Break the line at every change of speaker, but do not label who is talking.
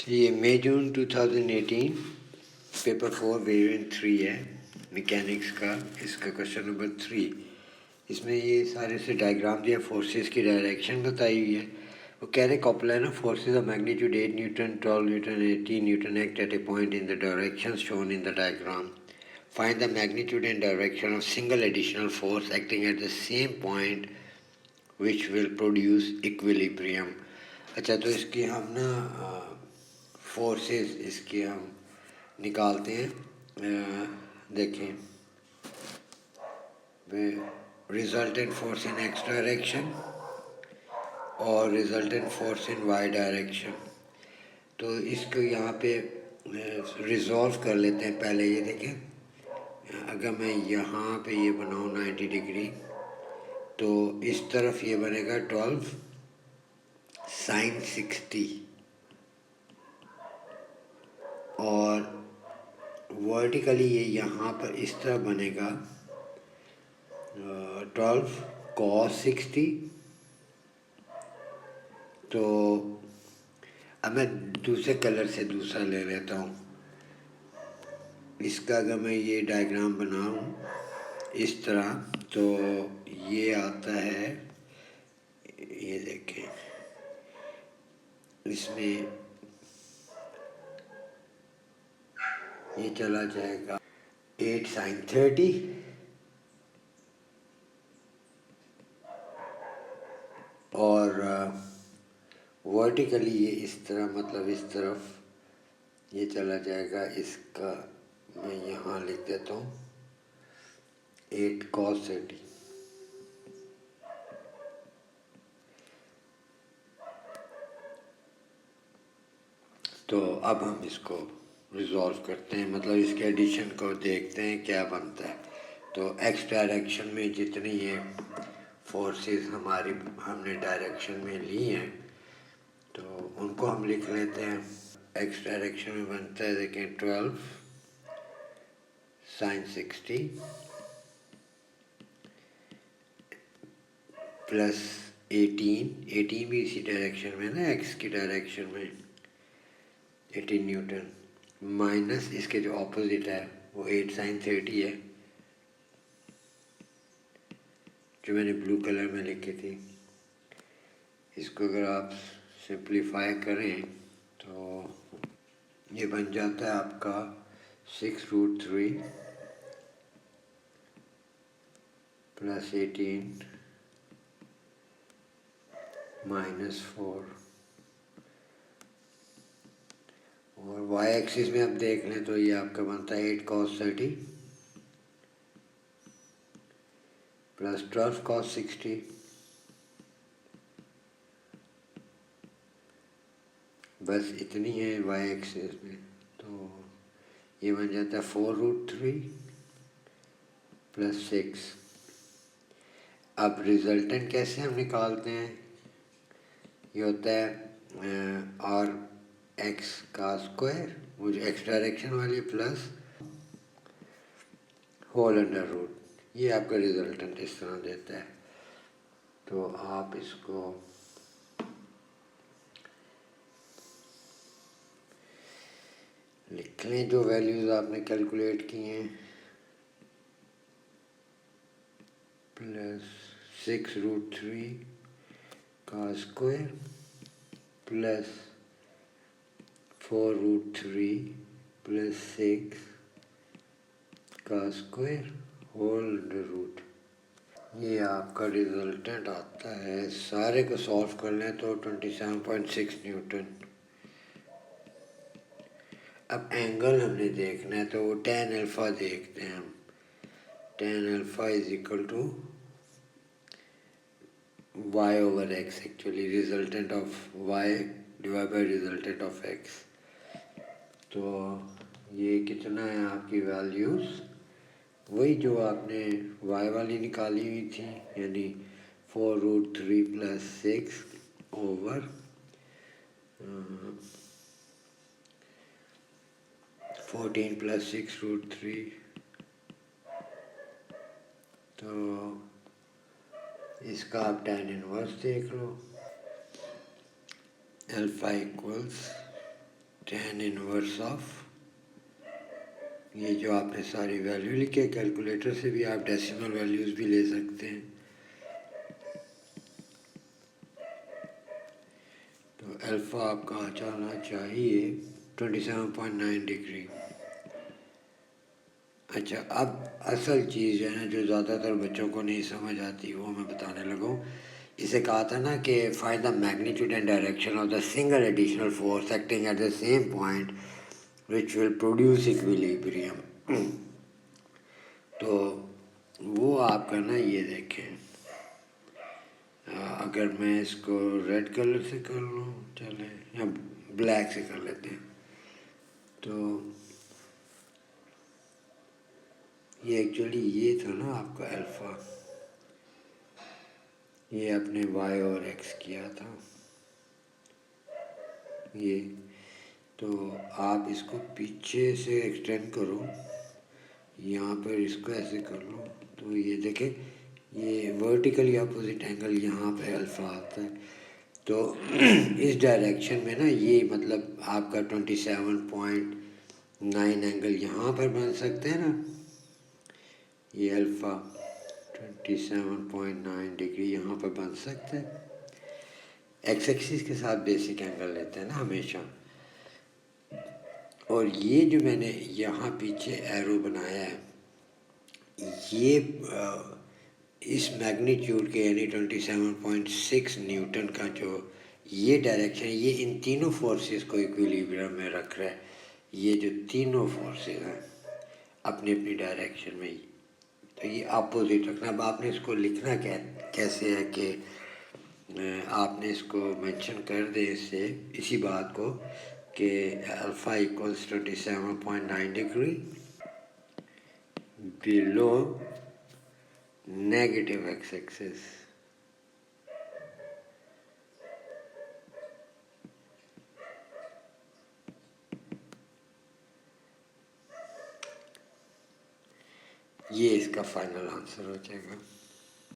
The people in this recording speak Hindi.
ये मई जून 2018 पेपर 4 वेरिएंट 3 है मैकेनिक्स का। इसका क्वेश्चन नंबर 3, इसमें ये सारे से डायग्राम दिया, फोर्सेस की डायरेक्शन बताई हुई है। वो कह रहे coplanar of forces of magnitude 8 newton, 12 newton, 18 newton act at a point in the direction shown in the diagram. Find the magnitude and direction of single additional force acting at the same point which will produce equilibrium. अच्छा, तो इसकी हम ना फोर्सेस इसके हम निकालते हैं। देखें, resultant force in x direction और resultant force in y direction. तो इसको यहाँ पे रिजॉल्व कर लेते हैं। पहले ये देखें, अगर मैं यहाँ पे ये बनाऊँ 90 डिग्री, तो इस तरफ ये बनेगा 12 sin 60 और वर्टिकली ये यहाँ पर इस तरह बनेगा 12 cos 60। तो अब मैं दूसरे कलर से दूसरा ले लेता हूँ। इसका अगर मैं ये डायग्राम बनाऊँ इस तरह, तो ये आता है, ये देखें, इसमें ये चला जाएगा 8 sin 30 और वर्टिकली ये इस तरह, मतलब इस तरफ ये चला जाएगा। इसका मैं यहाँ लिख देता हूँ 8 cos 30। तो अब हम इसको रिजॉल्व करते हैं, मतलब इसके एडिशन को देखते हैं क्या बनता है। तो एक्स डायरेक्शन में जितनी ये फोर्सेस हमने डायरेक्शन में ली हैं, तो उनको हम लिख लेते हैं। एक्स डायरेक्शन में बनता है, देखें, 12 sin 60 प्लस 18 भी इसी डायरेक्शन में ना, एक्स की डायरेक्शन में 18 न्यूटन, माइनस इसके जो ऑपोजिट है वो 8 sin 30 है, जो मैंने ब्लू कलर में लिखी थी। इसको अगर आप सिंप्लीफाई करें तो ये बन जाता है आपका 6√3 प्लस 18 -4। और वाई एक्सिस में आप देख लें तो ये आपका बनता है 8 cos 30 प्लस 12 cos 60 बस इतनी है वाई एक्सिस में। तो ये बन जाता है 4√3 प्लस 6। अब रिजल्टेंट कैसे हम निकालते हैं? ये होता है आर एक्स का स्क्वायर, वो जो एक्स डायरेक्शन वाली, प्लस होल अंडर रूट। ये आपका रिजल्टेंट इस तरह देता है। तो आप इसको लिख लें जो वैल्यूज़ आपने कैलकुलेट की हैं, प्लस 6√3 का स्क्वायर प्लस 4√3 प्लस 6 का स्क्वायर होल अंडर रूट। ये आपका रिजल्टेंट आता है। सारे को सॉल्व कर लें तो 27.6 न्यूटन। अब एंगल हमने देखना है, तो वो tan अल्फ़ा देखते हैं हम। tan alpha is equal to y/x, actually resultant of y divide by resultant of x। तो ये कितना है आपकी वैल्यूज़? वही जो आपने y वाली निकाली हुई थी, यानी 4√3 प्लस 6 ओवर 14 प्लस 6√3। तो इसका आप tan इनवर्स देख लो। Alpha equals tan inverse of, ये जो आपने सारी वैल्यू लिखे, कैलकुलेटर से भी आप डेसिमल वैल्यूज़ भी ले सकते हैं। तो अल्फ़ा आपका आ जाना चाहिए 27.9 डिग्री। अच्छा, अब असल चीज़ जो है ना, जो ज़्यादातर बच्चों को नहीं समझ आती, वो मैं बताने लगा हूँ। इसे कहा था ना कि find the magnitude and direction of the single additional force acting at the same point which will produce equilibrium. तो वो आप करना, ये देखें, अगर मैं इसको रेड कलर से कर लूँ चले, या ब्लैक से कर लेते हैं। तो ये एक्चुअली ये था ना आपका अल्फ़ा, ये अपने y और x किया था ये। तो आप इसको पीछे से एक्सटेंड करो, यहाँ पर इसको ऐसे कर लो, तो ये देखें, ये वर्टिकली अपोजिट एंगल यहाँ पे अल्फ़ा आता है। तो इस डायरेक्शन में ना, ये मतलब आपका 27.9 एंगल यहाँ पर बन सकते हैं ना, ये अल्फ़ा 27.9 डिग्री यहाँ पर बन सकते हैं। एक्स एक्सिस के साथ बेसिक एंगल लेते हैं ना हमेशा। और ये जो मैंने यहाँ पीछे एरो बनाया है, ये इस मैग्नीट्यूड के यानी 27.6 न्यूटन का जो ये डायरेक्शन, ये इन तीनों फोर्सेस को इक्विलिब्रियम में रख रहा है। ये जो तीनों फोर्सेस हैं अपनी अपनी डायरेक्शन में, तो ये अपोजिट रखना। अब आपने इसको लिखना कैसे है कि आपने इसको मेंशन कर दे इससे, इसी बात को, कि alpha equals 27.9 degree below negative x axis. ये इसका फाइनल आंसर हो जाएगा।